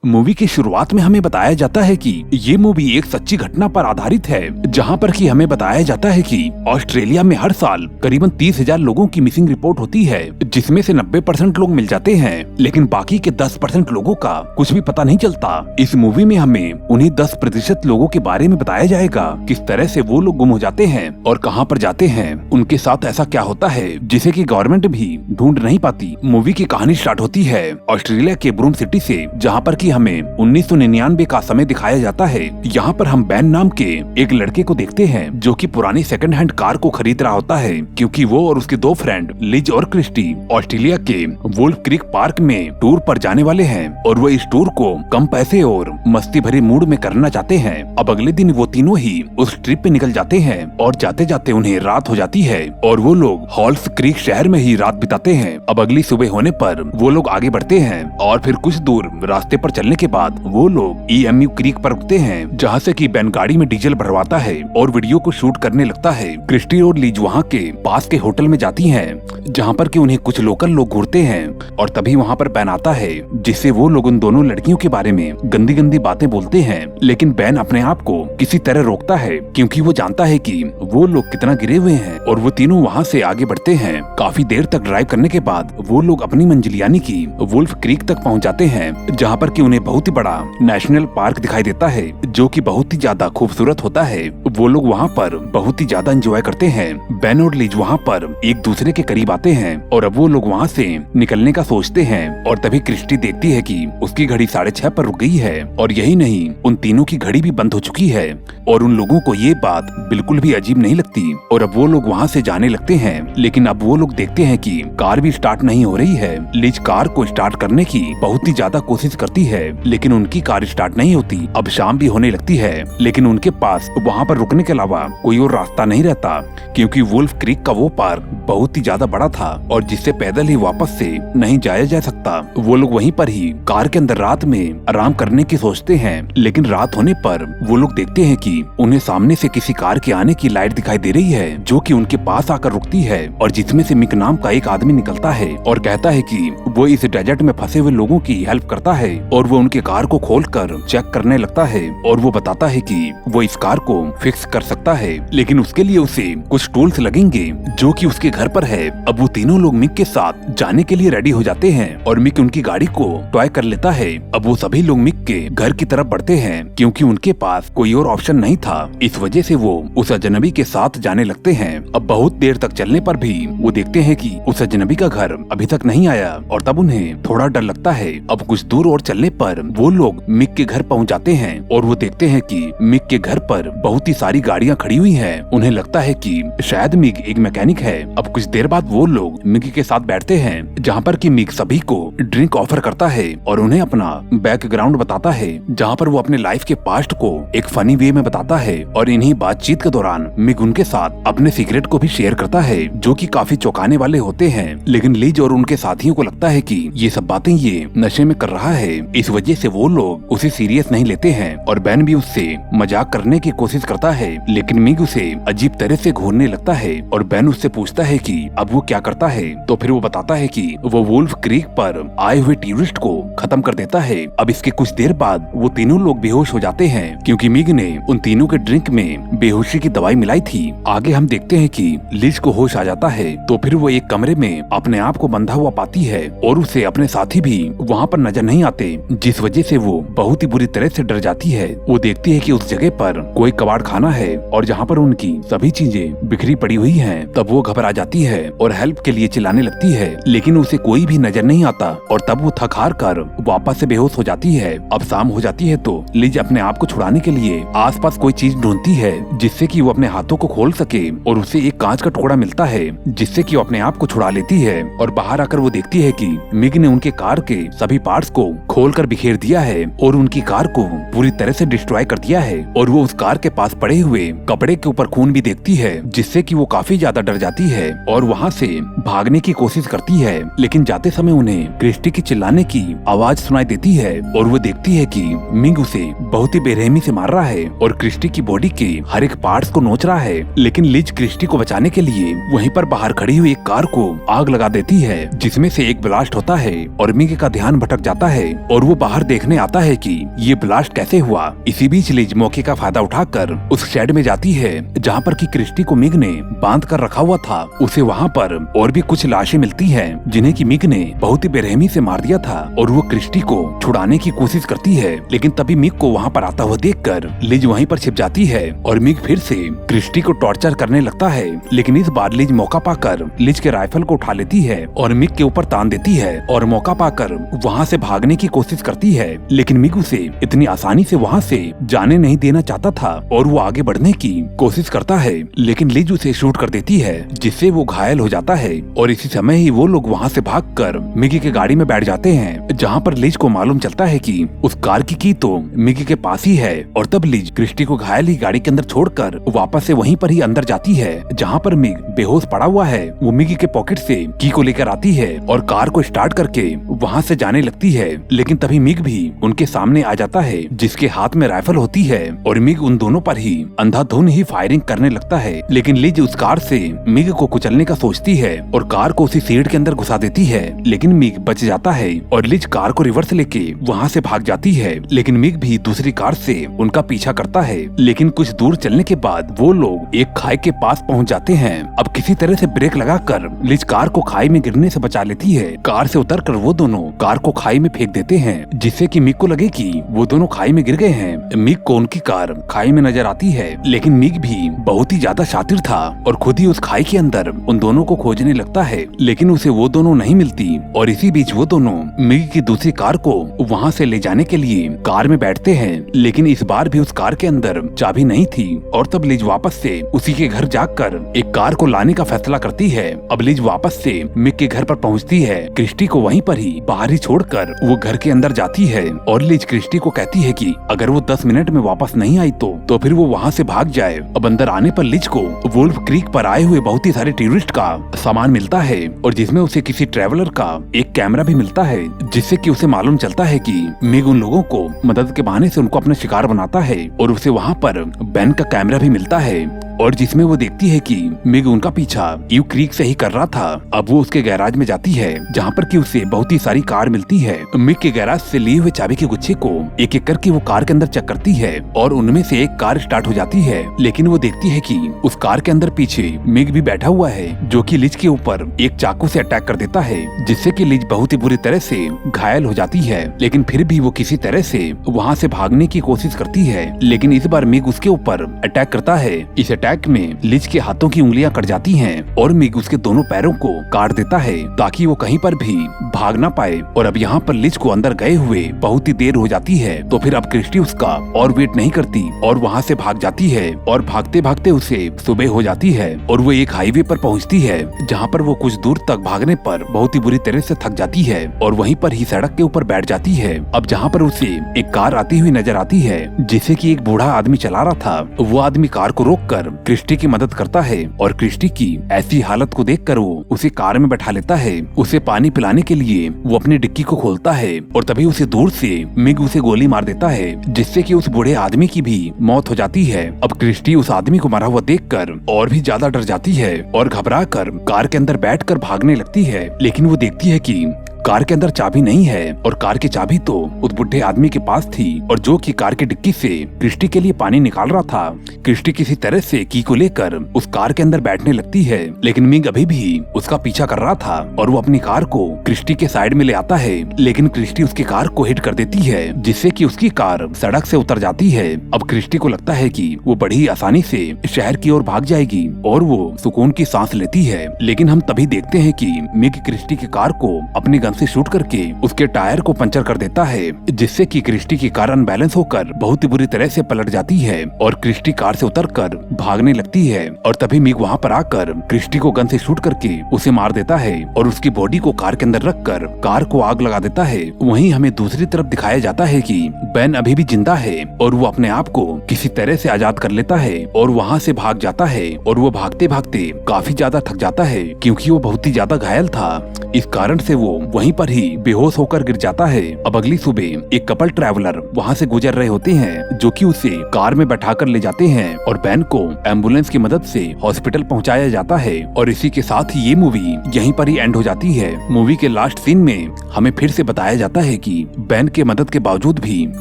Movie की शुरुआत में हमें बताया जाता है कि ये मूवी एक सच्ची घटना पर आधारित है, जहां पर कि हमें बताया जाता है कि ऑस्ट्रेलिया में हर साल करीबन 30,000 लोगों की मिसिंग रिपोर्ट होती है, जिसमें से 90% लोग मिल जाते हैं, लेकिन बाकी के 10% लोगों का कुछ भी पता नहीं चलता। इस मूवी में हमें उन्हीं 10% लोगों के बारे में बताया जाएगा, किस तरह से वो लोग गुम हो जाते हैं और कहां पर जाते हैं, उनके साथ ऐसा क्या होता है जिसे कि गवर्नमेंट भी ढूंढ नहीं पाती। मूवी की कहानी स्टार्ट होती है ऑस्ट्रेलिया के ब्रूम सिटी से, जहां पर कि हमें 1999 का समय दिखाया जाता है। यहाँ पर हम बैन नाम के एक लड़के को देखते हैं, जो कि पुरानी सेकंड हैंड कार को खरीद रहा होता है, क्योंकि वो और उसके दो फ्रेंड लिज और क्रिस्टी ऑस्ट्रेलिया के वुल्फ क्रीक पार्क में टूर पर जाने वाले हैं, और वो इस टूर को कम पैसे और मस्ती भरे मूड में करना चाहते हैं। अब अगले दिन वो तीनों ही उस ट्रिप पे निकल जाते हैं, और जाते जाते उन्हें रात हो जाती है, और वो लोग हॉल्स क्रीक शहर में ही रात बिताते हैं। अब अगली सुबह होने पर वो लोग आगे बढ़ते हैं, और फिर कुछ दूर रास्ते पर चलने के बाद वो लोग EMU क्रीक पर रुकते हैं, जहाँ से कि बैन गाड़ी में डीजल भरवाता है और वीडियो को शूट करने लगता है। क्रिस्टी और लीज वहाँ के पास के होटल में जाती हैं, जहाँ पर कि उन्हें कुछ लोकल लोग घूरते हैं, और तभी वहाँ पर बैन आता है, जिससे वो लोग उन दोनों लड़कियों के बारे में गंदी गंदी बातें बोलते हैं। लेकिन बैन अपने आप को किसी तरह रोकता है, क्योंकि वो जानता है कि वो लोग कितना गिरे हुए हैं, और वो तीनों वहाँ से आगे बढ़ते हैं। काफी देर तक ड्राइव करने के बाद वो लोग अपनी मंजिल यानी कि वुल्फ क्रीक तक पहुँच जाते हैं, जहाँ पर कि उन्हें बहुत ही बड़ा नेशनल पार्क दिखाई देता है, जो कि बहुत ही ज्यादा खूबसूरत होता है। वो लोग वहाँ पर बहुत ही ज्यादा एंजॉय करते हैं। बैन और लिज वहाँ पर एक दूसरे के करीब आते हैं, और अब वो लोग वहाँ से निकलने का सोचते हैं, और तभी क्रिस्टी देखती है कि उसकी घड़ी 6:30 पर रुक गई है, और यही नहीं, उन तीनों की घड़ी भी बंद हो चुकी है, और उन लोगों को ये बात बिल्कुल भी अजीब नहीं लगती, और अब वो लोग वहाँ से जाने लगते हैं। लेकिन अब वो लोग देखते हैं कि कार भी स्टार्ट नहीं हो रही है। लिज कार को स्टार्ट करने की बहुत ही ज्यादा कोशिश करती है, लेकिन उनकी कार स्टार्ट नहीं होती। अब शाम भी होने लगती है, लेकिन उनके पास वहाँ पर रुकने के अलावा कोई और रास्ता नहीं रहता, क्योंकि वुल्फ क्रीक का वो पार्क बहुत ही ज्यादा बड़ा था, और जिससे पैदल ही वापस से नहीं जाया जा सकता। वो लोग वहीं पर ही कार के अंदर रात में आराम करने की सोचते हैं, लेकिन रात होने पर वो लोग देखते हैं कि उन्हें सामने से किसी कार के आने की लाइट दिखाई दे रही है, जो कि उनके पास आकर रुकती है, और जिसमें से मिक नाम का एक आदमी निकलता है और कहता है कि वो इस डेजर्ट में फंसे हुए लोगों की हेल्प करता है, और वो उनके कार को खोलकर चेक करने लगता है, और वो बताता है कि वो इस कार को फिक्स कर सकता है, लेकिन उसके लिए उसे कुछ टूल्स लगेंगे, जो कि उसके घर पर है। अब वो तीनों लोग मिक के साथ जाने के लिए रेडी हो जाते हैं, और मिक उनकी गाड़ी को टॉय कर लेता है। अब वो सभी लोग मिक के घर की तरफ बढ़ते हैं, क्योंकि उनके पास कोई और ऑप्शन नहीं था। इस वजह से वो उस अजनबी के साथ जाने लगते हैं। अब बहुत देर तक चलने पर भी वो देखते हैं कि उस अजनबी का घर अभी तक नहीं आया, और तब उन्हें थोड़ा डर लगता है। अब कुछ दूर और चलने पर वो लोग मिक के घर पहुंच जाते हैं, और वो देखते हैं कि मिक के घर पर बहुत ही सारी गाड़ियां खड़ी हुई हैं। उन्हें लगता है कि शायद मिक एक मैकेनिक है। अब कुछ देर बाद वो लोग मिक के साथ बैठते हैं, जहाँ पर कि मिक सभी को ड्रिंक ऑफर करता है, और उन्हें अपना बैकग्राउंड बताता है, जहाँ पर वो अपने लाइफ के पास्ट को एक फनी वे में बताता है। और इन्हीं बातचीत के दौरान मिक उनके साथ अपने सीक्रेट को भी शेयर करता है, जो कि काफी चौंकाने वाले होते हैं। लेकिन लिज और उनके साथियों को लगता है कि ये सब बातें ये नशे में कर रहा है, इस वजह से वो लोग उसे सीरियस नहीं लेते हैं, और बैन भी उससे मजाक करने की कोशिश करता है, लेकिन मिक उसे अजीब तरह से घूरने लगता है, और बैन उससे पूछता है कि अब वो क्या करता है, तो फिर वो बताता है कि वो वुल्फ क्रीक पर आए हुए टूरिस्ट को खत्म कर देता है। अब इसके कुछ देर बाद वो तीनों लोग बेहोश हो जाते हैं, क्योंकि मिग ने उन तीनों के ड्रिंक में बेहोशी की दवाई मिलाई थी। आगे हम देखते हैं कि लिज को होश आ जाता है, तो फिर वो एक कमरे में अपने आप को बंधा हुआ पाती है, और उसे अपने साथी भी वहाँ पर नजर नहीं आते, जिस वजह से वो बहुत ही बुरी तरह से डर जाती है। वो देखती है कि उस जगह पर कोई कबाड़ खाना है, और जहाँ पर उनकी सभी चीजें बिखरी पड़ी हुई हैं। तब वो घबरा जाती है और हेल्प के लिए चिल्लाने लगती है, लेकिन उसे कोई भी नजर नहीं आता, और तब वो थक हार कर वापस से बेहोश हो जाती है। अब शाम हो जाती है, तो लिज अपने आप को छुड़ाने के लिए आसपास कोई चीज ढूंढती है, जिससे कि वो अपने हाथों को खोल सके, और उसे एक कांच का टुकड़ा मिलता है, जिससे कि वो अपने आप को छुड़ा लेती है। और बाहर आकर वो देखती है कि मिग ने उनके कार के सभी पार्ट्स को खोलकर बिखेर दिया है, और उनकी कार को पूरी तरह से डिस्ट्रॉय कर दिया है। और वो उस कार के पास पड़े हुए कपड़े के ऊपर खून भी देखती है, जिससे कि वो काफी ज्यादा डर जाती है, और वहाँ से भागने की कोशिश करती है। लेकिन जाते समय उन्हें क्रिस्टी की चिल्लाने की आवाज सुनाई देती है, और वो देखती है कि मिग उसे बहुत ही बेरहमी से मार रहा है, और क्रिस्टी की बॉडी के हर एक पार्ट्स को नोच रहा है। लेकिन लिज क्रिस्टी को बचाने के लिए वहीं पर बाहर खड़ी हुई एक कार को आग लगा देती है, जिसमें से एक ब्लास्ट होता है, और मिग का ध्यान भटक जाता है, और वो बाहर देखने आता है कि ये ब्लास्ट कैसे हुआ। इसी बीच लिज मौके का फायदा उठाकर उस शेड में जाती है जहाँ पर कि क्रिस्टी को मिग ने बांध कर रखा हुआ था। उसे वहाँ पर और भी कुछ लाशें मिलती हैं जिन्हें कि मिग ने बहुत ही बेरहमी से मार दिया था और वो क्रिस्टी को छुड़ाने की कोशिश करती है, लेकिन तभी मिग को वहाँ पर आता हुआ देखकर लिज वहीं पर छिप जाती है और मिग फिर से क्रिस्टी को टॉर्चर करने लगता है। लेकिन इस बार लिज मौका पाकर लिज के राइफल को उठा लेती है और मिग के ऊपर तान देती है और मौका पाकर वहाँ से भागने की कोशिश करती है, लेकिन मिग उसे इतनी आसानी से वहाँ से जाने नहीं देना चाहता था और वो आगे बढ़ने की कोशिश करता है, लेकिन लिज उसे शूट कर देती है जिससे वो घायल हो जाता है। और इसी समय ही वो लोग वहाँ से भागकर मिगी के गाड़ी में बैठ जाते हैं, जहाँ पर लिज को मालूम चलता है कि उस कार की तो मिगी के पास ही है। और तब लिज क्रिस्टी को घायल ही गाड़ी के अंदर छोड़कर वापस से वहीं पर ही अंदर जाती है जहाँ पर मिग बेहोश पड़ा हुआ है। वो मिगी के पॉकेट से की को लेकर आती है और कार को स्टार्ट करके वहाँ से जाने लगती है, लेकिन तभी मिग भी उनके सामने आ जाता है जिसके हाथ में राइफल होती है और मिग उन दोनों पर ही अंधाधुन ही फायरिंग करने लगता है। लेकिन लिज उस कार से मिग को कुचलने का सोचती है और कार को उसी शेड के अंदर घुसा देती है, लेकिन मिग बच जाता है और लिज कार को रिवर्स लेके वहाँ से भाग जाती है। लेकिन मिग भी दूसरी कार से उनका पीछा करता है, लेकिन कुछ दूर चलने के बाद वो लोग एक खाई के पास पहुँच जाते हैं। अब किसी तरह से ब्रेक लगाकर लिज कार को खाई में गिरने से बचा लेती है। कार से उतरकर वो दोनों कार को खाई में फेंक देते हैं जिससे कि मिग को लगे कि वो दोनों खाई में गिर गए हैं। मिग को उनकी कार खाई में नजर आती है, लेकिन मिग भी बहुत ही ज्यादा शातिर था और खुद ही उस खाई के अंदर उन दोनों को खोजने लगता है, लेकिन उसे वो दोनों नहीं मिलती। और इसी बीच वो दोनों मिग की दूसरी कार को वहाँ से ले जाने के लिए कार में बैठते हैं, लेकिन इस बार भी उस कार के अंदर चाबी नहीं थी। और तब लिज वापस से उसी के घर जाकर एक कार को लाने का फैसला करती है। अब लिज वापस से मिग के घर पर पहुँचती है, क्रिस्टी को वहीं पर ही बाहर ही छोड़कर वो घर के अंदर जाती है और लिज क्रिस्टी को कहती है कि अगर वो 10 मिनट में वापस नहीं आई तो फिर वो वहाँ से भाग जाए। अब अंदर आने पर लिज को वुल्फ क्रीक पर आए हुए बहुत ही सारे टूरिस्ट का सामान मिलता है और जिसमें उसे किसी ट्रेवलर का एक कैमरा भी मिलता है, जिससे कि उसे मालूम चलता है कि मिग उन लोगों को मदद के बहाने से उनको अपना शिकार बनाता है। और उसे वहाँ पर बेन का कैमरा भी मिलता है और जिसमें वो देखती है कि मिग उनका पीछा यू क्रीक से ही कर रहा था। अब वो उसके गैराज में जाती है जहाँ पर कि उसे बहुत ही सारी कार मिलती है। मिग के गैराज से लिए हुए चाबी के गुच्छे को एक एक करके वो कार के अंदर चेक करती है और उनमें से एक कार स्टार्ट हो जाती है, लेकिन वो देखती है कि उस कार के अंदर पीछे मिग भी बैठा हुआ है जो कि लिज के ऊपर एक चाकू से अटैक कर देता है, जिससे कि लिज बहुत ही बुरी तरह से घायल हो जाती है। लेकिन फिर भी वो किसी तरह से वहाँ से भागने की कोशिश करती है, लेकिन इस बार मिग उसके ऊपर अटैक करता है। इस अटैक में लिज के हाथों की उंगलियां कट जाती हैं और मिग उसके दोनों पैरों को काट देता है ताकि वो कहीं पर भी भाग ना पाए। और अब यहाँ पर लिज को अंदर गए हुए बहुत ही देर हो जाती है, तो फिर अब क्रिस्टी उसका और वेट नहीं करती और वहाँ से भाग जाती है और भागते भागते उसे सुबह हो जाती है और वो एक हाईवे पर पहुँचती है जहाँ पर वो कुछ दूर तक भागने पर बहुत ही बुरी तरह से थक जाती है और वहीं पर ही सड़क के ऊपर बैठ जाती है। अब जहाँ पर उसे एक कार आती हुई नजर आती है जिसे कि एक बूढ़ा आदमी चला रहा था। वो आदमी कार को रोककर क्रिस्टी की मदद करता है और क्रिस्टी की ऐसी हालत को देखकर वो उसे कार में बैठा लेता है। उसे पानी पिलाने के लिए वो अपनी डिक्की को खोलता है और तभी उसे दूर से मिग उसे गोली मार देता है, जिससे कि उस बूढ़े आदमी की भी मौत हो जाती है। अब क्रिस्टी उस आदमी को मरा हुआ देखकर और भी ज्यादा डर जाती है और घबराकर कार के अंदर बैठकर भागने लगती है, लेकिन वो देखती है कि कार के अंदर चाबी नहीं है और कार की चाबी तो उस बुढ़े आदमी के पास थी और जो कि कार की डिक्की से क्रिस्टी के लिए पानी निकाल रहा था। क्रिस्टी किसी तरह से की को लेकर उस कार के अंदर बैठने लगती है, लेकिन मिग अभी भी उसका पीछा कर रहा था और वो अपनी कार को क्रिस्टी के साइड में ले आता है, लेकिन क्रिस्टी उसकी कार को हिट कर देती है जिससे कि उसकी कार सड़क से उतर जाती है। अब क्रिस्टी को लगता है कि वो बड़ी आसानी से शहर की ओर भाग जाएगी और वो सुकून की सांस लेती है, लेकिन हम तभी देखते हैं कि मिग क्रिस्टी की कार को अपनी गन से शूट करके उसके टायर को पंचर कर देता है, जिससे कि क्रिस्टी की कार अनबैलेंस होकर बहुत ही बुरी तरह से पलट जाती है और क्रिस्टी कार से उतरकर भागने लगती है। और तभी मिग वहाँ पर आकर क्रिस्टी को गन से शूट करके उसे मार देता है और उसकी बॉडी को कार के अंदर रखकर कार को आग लगा देता है। वहीं हमें दूसरी तरफ दिखाया जाता है कि बेन अभी भी जिंदा है और वो अपने आप को किसी तरह से आजाद कर लेता है और वहाँ से भाग जाता है और वो भागते भागते काफी ज्यादा थक जाता है क्योंकि वो बहुत ही ज्यादा घायल था। इस कारण से वो वहीं वहीं पर ही बेहोश होकर गिर जाता है। अब अगली सुबह एक कपल ट्रैवलर वहाँ से गुजर रहे होते हैं, जो कि उसे कार में बैठाकर ले जाते हैं और बैन को एम्बुलेंस की मदद से हॉस्पिटल पहुंचाया जाता है। और इसी के साथ ही ये मूवी यहीं पर ही एंड हो जाती है। मूवी के लास्ट सीन में हमें फिर से बताया जाता है कि बैन के मदद के बावजूद भी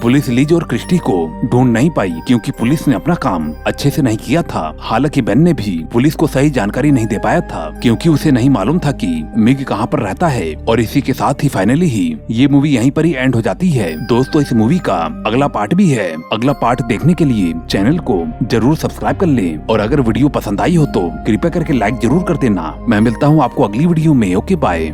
पुलिस लिज और क्रिस्टी को ढूंढ नहीं पाई, क्योंकि पुलिस ने अपना काम अच्छे से नहीं किया था। हालांकि बैन ने भी पुलिस को सही जानकारी नहीं दे पाया था, क्योंकि उसे नहीं मालूम था कि मिग कहाँ पर रहता है। और इसी के साथ ही फाइनली ही ये मूवी यहीं पर ही एंड हो जाती है। दोस्तों, इस मूवी का अगला पार्ट भी है। अगला पार्ट देखने के लिए चैनल को जरूर सब्सक्राइब कर लें और अगर वीडियो पसंद आई हो तो कृपया करके लाइक जरूर कर देना। मैं मिलता हूँ आपको अगली वीडियो में। Okay, bye.